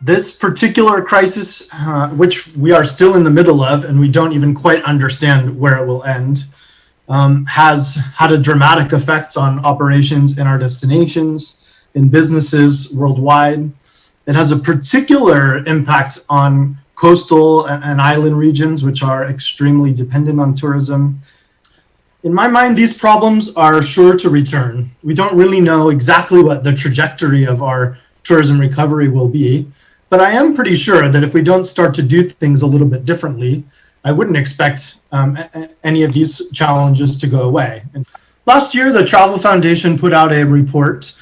This particular crisis, which we are still in the middle of, and we don't even quite understand where it will end, has had a dramatic effect on operations in our destinations, in businesses worldwide. It has a particular impact on coastal and island regions, which are extremely dependent on tourism. In my mind, these problems are sure to return. We don't really know exactly what the trajectory of our tourism recovery will be, but I am pretty sure that if we don't start to do things a little bit differently, I wouldn't expect any of these challenges to go away. Last year, the Travel Foundation put out a report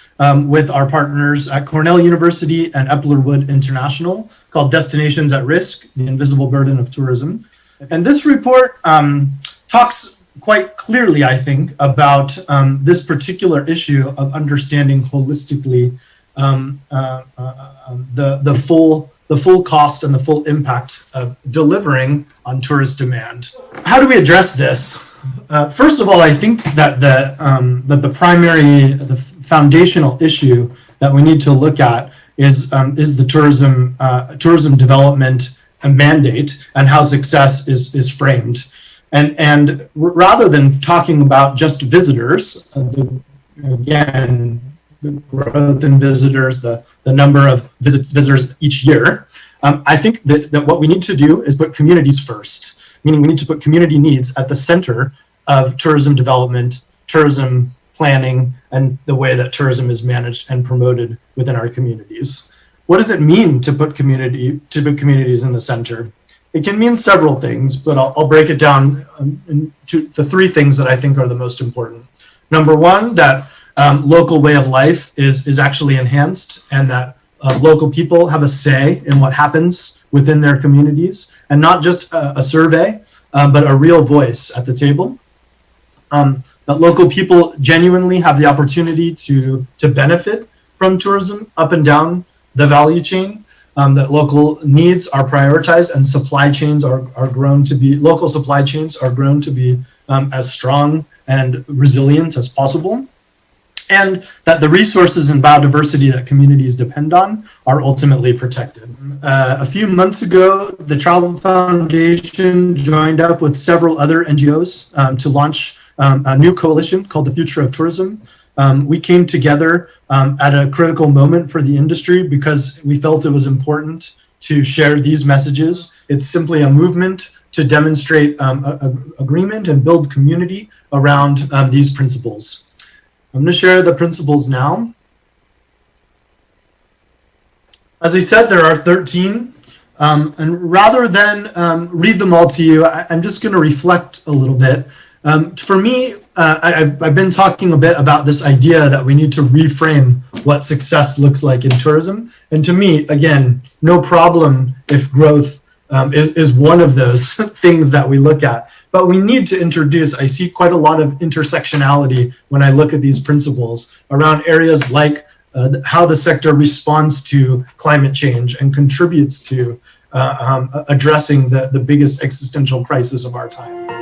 with our partners at Cornell University and Eplerwood International called Destinations at Risk, The Invisible Burden of Tourism. And this report talks quite clearly, I think, about this particular issue of understanding holistically the full cost and the full impact of delivering on tourist demand. How do we address this? First of all, I think that the foundational issue that we need to look at is the tourism development mandate and how success is framed. And rather than talking about just visitors, again, the growth in visitors, the number of visitors each year, I think that what we need to do is put communities first, meaning we need to put community needs at the center of tourism development, tourism planning, and the way that tourism is managed and promoted within our communities. What does it mean to put communities in the center? It can mean several things, but I'll break it down into the three things that I think are the most important. Number one, that local way of life is actually enhanced, and that local people have a say in what happens within their communities, and not just a survey, but a real voice at the table. That local people genuinely have the opportunity to benefit from tourism up and down the value chain. That local needs are prioritized, and supply chains are grown to be, local supply chains are grown to be as strong and resilient as possible. And that the resources and biodiversity that communities depend on are ultimately protected. A few months ago, the Travel Foundation joined up with several other NGOs to launch a new coalition called the Future of Tourism. We came together at a critical moment for the industry because we felt it was important to share these messages. It's simply a movement to demonstrate agreement and build community around these principles. I'm going to share the principles now. As I said, there are 13, and rather than read them all to you, I'm just going to reflect a little bit. For me, I've been talking a bit about this idea that we need to reframe what success looks like in tourism. And to me, again, no problem if growth is one of those things that we look at. But we need to introduce, I see quite a lot of intersectionality when I look at these principles around areas like how the sector responds to climate change and contributes to addressing the biggest existential crisis of our time.